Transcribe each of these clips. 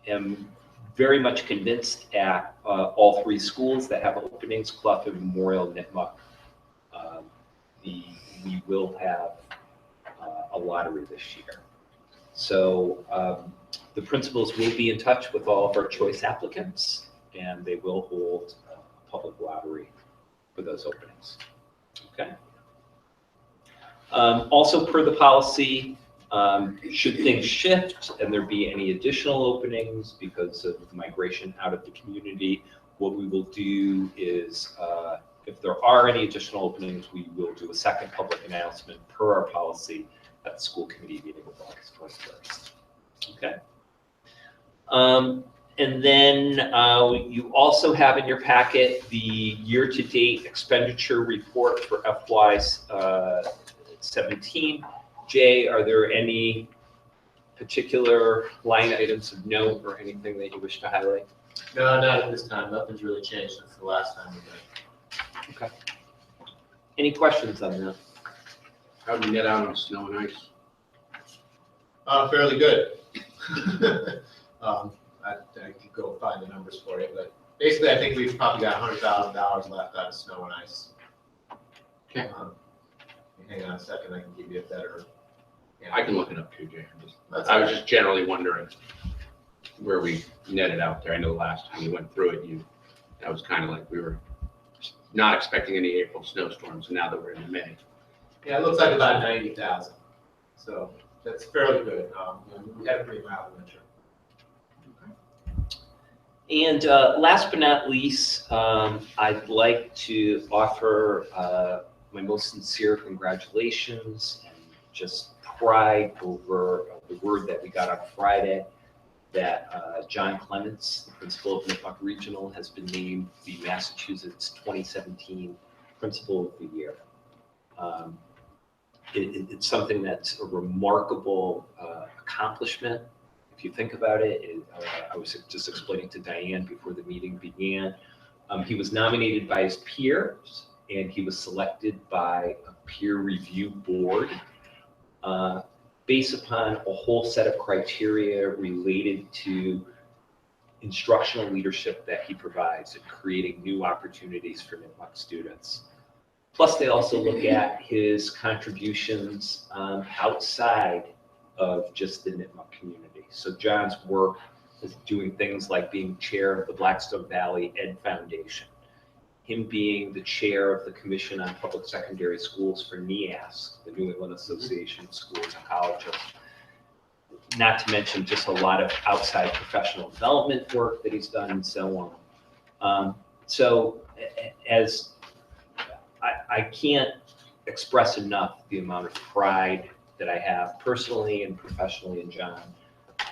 am very much convinced at all three schools that have openings, Clough and Memorial, Nipmuc, we will have a lottery this year. So the principals will be in touch with all of our choice applicants, and they will hold a public lottery for those openings. Okay. Also, per the policy, should things shift and there be any additional openings because of migration out of the community, what we will do is, if there are any additional openings, we will do a second public announcement per our policy at the school committee meeting of August 21st. Okay. And then you also have in your packet the year-to-date expenditure report for FY 17. Jay, are there any particular line items of note or anything that you wish to highlight? No, not at this time. Nothing's really changed since the last time we met. Okay. Any questions on that? How do you get out on snow and ice? Fairly good. I could go find the numbers for you, but basically I think we've probably got $100,000 left out of snow and ice. Okay. Hang on a second, I can give you a better. I can look it up too, Jay. I was just generally wondering where we netted out there. I know last time we went through it, that was kind of like we were not expecting any April snowstorms, and now that we're in May. Yeah, it looks like about 90,000. So that's fairly good. We had a pretty mild winter. And last but not least, I'd like to offer my most sincere congratulations and just pride over the word that we got on Friday that John Clements, the principal of Nipmuc Regional, has been named the Massachusetts 2017 Principal of the Year. It's something that's a remarkable accomplishment. If you think about it, I was just explaining to Diane before the meeting began, he was nominated by his peers and he was selected by a peer review board based upon a whole set of criteria related to instructional leadership that he provides and creating new opportunities for Nipmuc students. Plus, they also look at his contributions outside of just the Nipmuc community. So John's work is doing things like being chair of the Blackstone Valley Ed Foundation, him being the chair of the Commission on Public Secondary Schools for NEASC, the New England Association of Schools and Colleges, not to mention just a lot of outside professional development work that he's done and so on. So as I can't express enough the amount of pride that I have personally and professionally in John.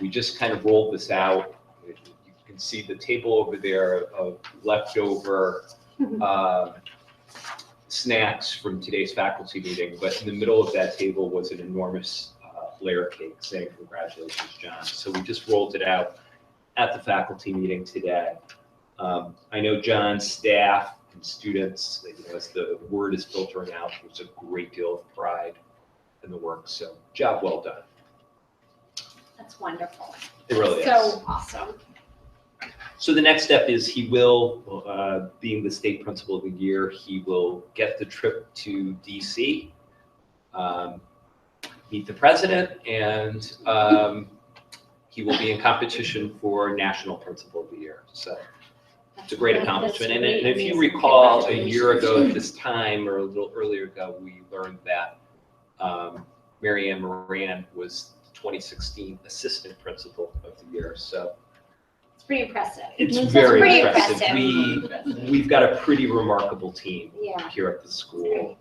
We just kind of rolled this out. You can see the table over there of leftover snacks from today's faculty meeting, but in the middle of that table was an enormous layer cake saying congratulations, John. So we just rolled it out at the faculty meeting today. I know John's staff and students, as the word is filtering out, there's a great deal of pride in the work. So job well done. That's wonderful. It really is. So awesome. So the next step is he will, being the state principal of the year, he will get the trip to DC, meet the president, and he will be in competition for national principal of the year. So it's a great accomplishment. And if you recall, a year ago at this time, or a little earlier ago, we learned that Mary Ann Moran was the 2016 assistant principal of the year. So it's pretty impressive. it's That's very pretty impressive. We've got a pretty remarkable team Yeah. here at the school.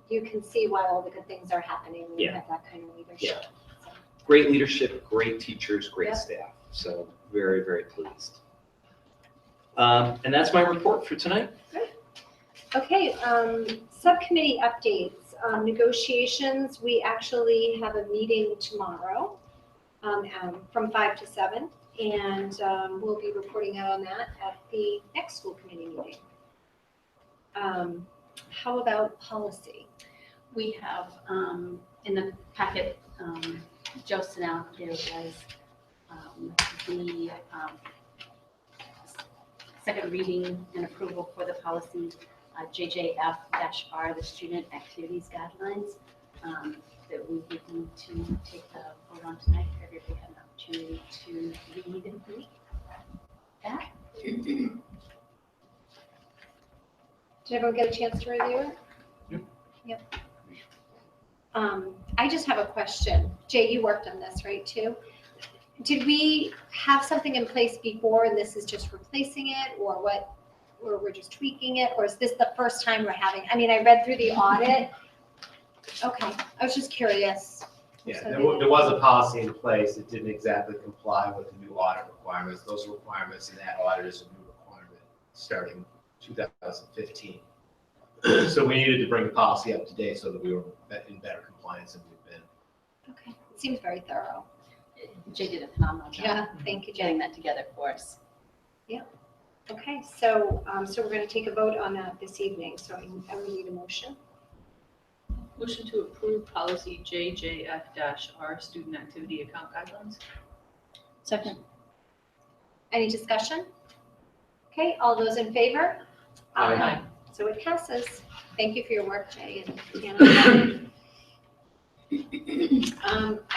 You can see why all the good things are happening when you Yeah. have that kind of leadership. So, Great leadership, great teachers, great Yeah. staff. So very, very pleased. And that's my report for tonight. okay, subcommittee updates. Negotiations, we actually have a meeting tomorrow from 5 to 7, and we'll be reporting out on that at the next school committee meeting. How about policy? We have in the packet, Joe sent out, there was the second reading and approval for the policy JJF-R, the student activities guidelines, that we would need to take the vote on tonight. Everybody had an opportunity to read and read that. Did everyone get a chance to review it? Yep. I just have a question. Jay, you worked on this, right, too? Did we have something in place before and this is just replacing it, or what, or we're just tweaking it, or is this the first time we're having, I mean, I read through the audit. Okay, I was just curious. Yeah, So there was a policy in place. It didn't exactly comply with the new audit requirements. Those requirements in that audit is a new requirement starting 2015. So we needed to bring the policy up to date so that we were in better compliance than we've been. Okay, it seems very thorough. Jay did a phenomenal job. Yeah, thank you, Getting Jay. that together for us. Okay, so, so we're gonna take a vote on that this evening, so I would need a motion. Motion to approve policy JJF-R, student activity account guidelines. Second. Any discussion? Okay, all those in favor? Aye. So it passes. Thank you for your work, Jay and Hannah.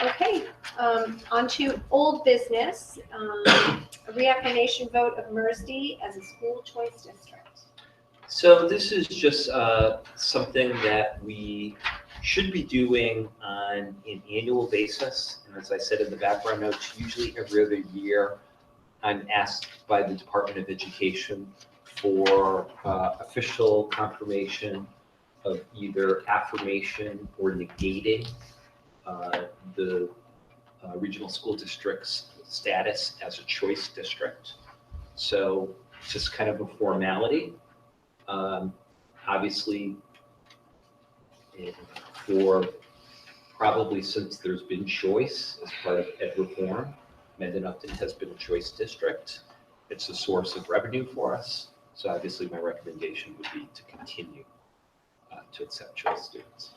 Okay, on to old business, a reaffirmation vote of Mersey as a school choice district. So this is just something that we should be doing on an annual basis. And as I said in the background notes, usually every other year, I'm asked by the Department of Education for official confirmation of either affirmation or negating the regional school district's status as a choice district. So it's just kind of a formality. Obviously, for probably since there's been choice as part of ed reform, Mendon-Upton has been a choice district. It's a source of revenue for us. So obviously my recommendation would be to continue to accept choice students.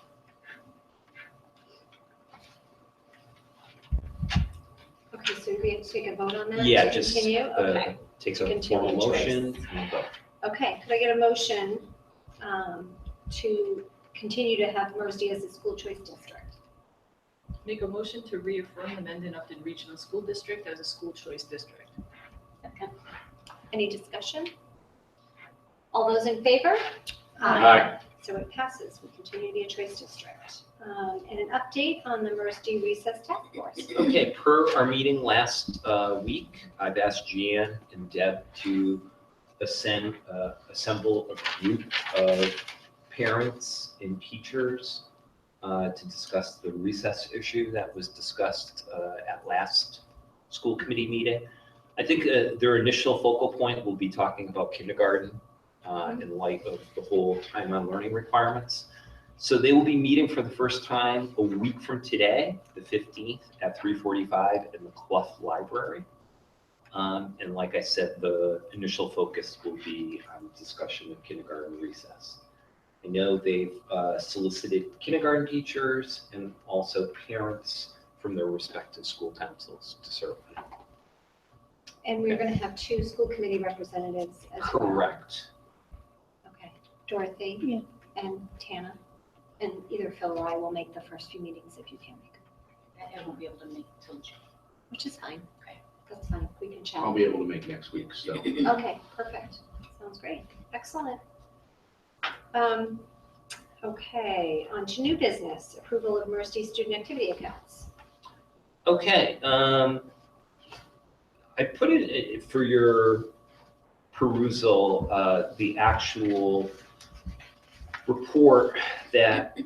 Okay, so we have to take a vote on that? Yeah, to just continue? Okay. takes a Continue formal choice. motion and vote. Okay, could I get a motion to continue to have Mersey as a school choice district? Make a motion to reaffirm the Mendon-Upton Regional School District as a school choice district. Second. Any discussion? All those in favor? Aye. So it passes. We continue to be a choice district. And an update on the Mersey Recess Task Force. Okay, per our meeting last week, I've asked Jan and Deb to assemble a group of parents and teachers to discuss the recess issue that was discussed at last school committee meeting. I think their initial focal point will be talking about kindergarten in light of the whole time on learning requirements. So they will be meeting for the first time a week from today, the 15th at 3:45 in the Clough Library. And like I said, the initial focus will be on discussion of kindergarten recess. I know they've solicited kindergarten teachers and also parents from their respective school councils to serve them. And we're going to have 2 school committee representatives as well. Correct. Okay, Dorothy and Tana. And either Phil or I will make the first few meetings if you can't make them, I won't be able to make till June. which is fine. Okay, that's fine. We can chat. I'll be able to make next week, so. Okay, perfect. Sounds great. Excellent. Okay, on to new business, approval of Mersey student activity accounts. Okay, I put it for your perusal, the actual report that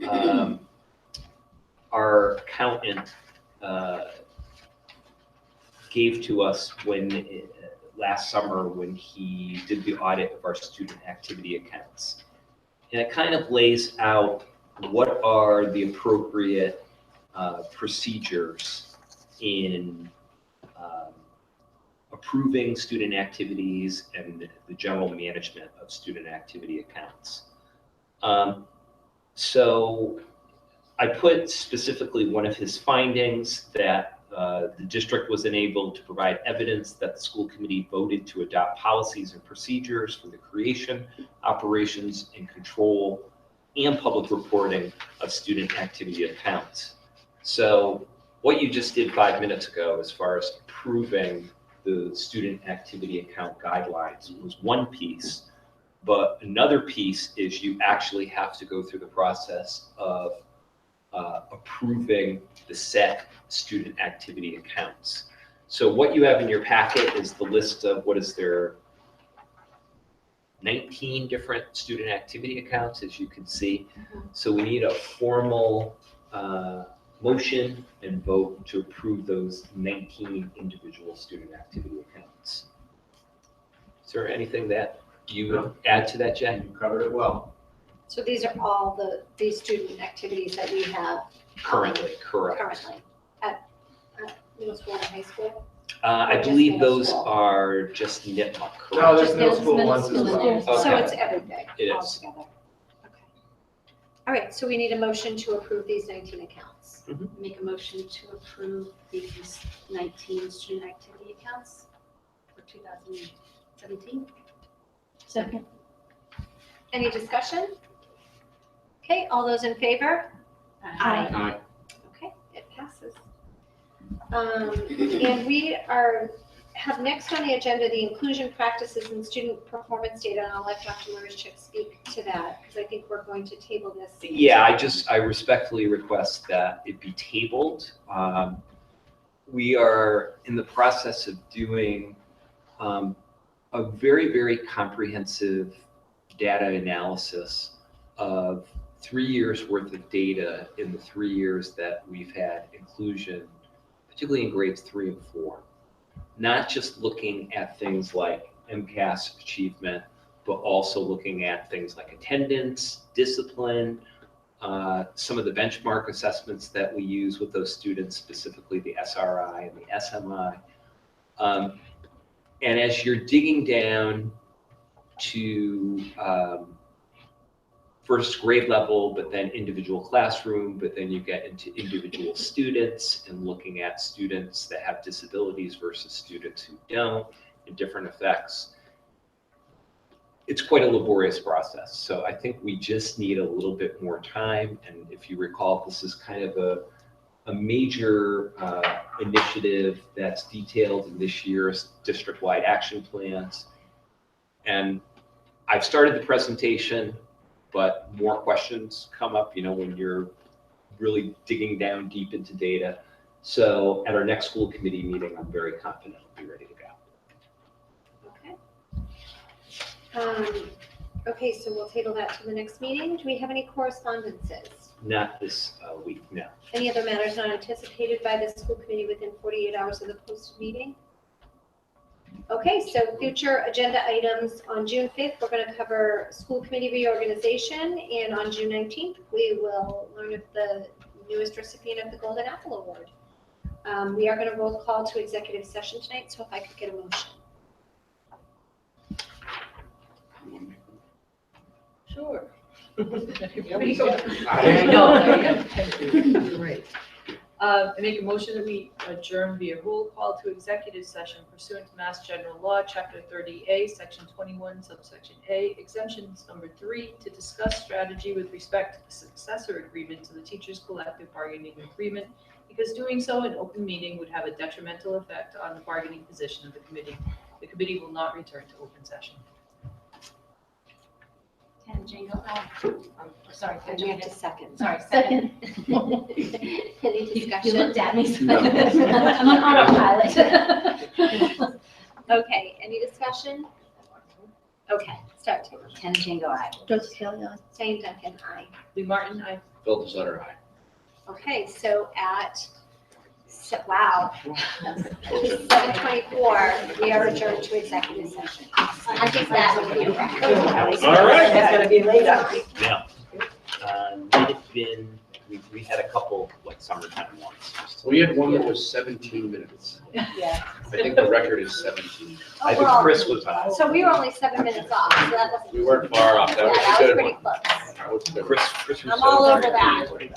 our accountant gave to us last summer when he did the audit of our student activity accounts. And it kind of lays out what are the appropriate procedures in approving student activities and the general management of student activity accounts. So I put specifically one of his findings that The district was enabled to provide evidence that the school committee voted to adopt policies and procedures for the creation, operations, and control and public reporting of student activity accounts. So what you just did 5 minutes ago, as far as approving the student activity account guidelines, was one piece. But another piece is you actually have to go through the process of approving the set student activity accounts. So what you have in your packet is the list of, what is there, 19 different student activity accounts, as you can see. So we need a formal motion and vote to approve those 19 individual student activity accounts. Is there anything that you would add to that, Jen? You covered it well. So these are all these student activities that we have Currently, correct. currently at middle school and high school? I Or just believe middle those school? are just NIPMA, No, correct? there's middle Just school middle ones as school well. and So Okay. it's everything It all is. together? Okay. All right, so we need a motion to approve these 19 accounts. Make a motion to approve these 19 student activity accounts for 2017. Second. Any discussion? Okay, all those in favor? Aye. Aye. Okay, it passes. And we have next on the agenda the inclusion practices and student performance data, and I'll let Dr. Marischik speak to that, because I think we're going to table this. Yeah, I respectfully request that it be tabled. We are in the process of doing a very, very comprehensive data analysis of 3 years worth of data in the 3 years that we've had inclusion, particularly in grades 3 and 4. Not just looking at things like MCAS achievement, but also looking at things like attendance, discipline, some of the benchmark assessments that we use with those students, specifically the SRI and the SMI. And as you're digging down to first grade level, but then individual classroom, but then you get into individual students and looking at students that have disabilities versus students who don't, and different effects. It's quite a laborious process. So I think we just need a little bit more time. And if you recall, this is kind of a major initiative that's detailed in this year's district-wide action plans. And I've started the presentation, but more questions come up, when you're really digging down deep into data. So at our next school committee meeting, I'm very confident we'll be ready to go. Okay. Okay, so we'll table that to the next meeting. Do we have any correspondences? Not this week, no. Any other matters not anticipated by the school committee within 48 hours of the posted meeting? Okay, so future agenda items. On June 5th, we're going to cover school committee reorganization, and on June 19th, we will learn of the newest recipient of the Golden Apple Award. We are going to roll call to executive session tonight, so if I could get a motion. Sure. I know. Right. I make a motion that we adjourn via roll call to executive session pursuant to Mass General Law, Chapter 30A, Section 21, Subsection A, exemptions number 3, to discuss strategy with respect to the successor agreement to the teachers' collective bargaining agreement, because doing so in open meeting would have a detrimental effect on the bargaining position of the committee. The committee will not return to open session. Tangent, sorry, And we have to second. sorry, second. Any You discussion? looked at me. So No. I'm on autopilot. Okay, any discussion? Okay, start Taylor. Ken Django, aye. Joseph Kelly, aye. Jane Duncan, aye. Lee Martin, I Phil Disletter, aye. Okay, so wow, 7:24, we are adjourned to executive session. I think that will be a wrap. All right. It's gonna be late. Yeah. Might have been, we had a couple like summertime ones. We had one that was 17 minutes. Yeah. I think the record is 17. I think Chris was on. So we were only 7 minutes off, so that wasn't. We weren't far off. That Yeah, was that a was good pretty one. close. That was good. Chris was I'm so all over very that. good.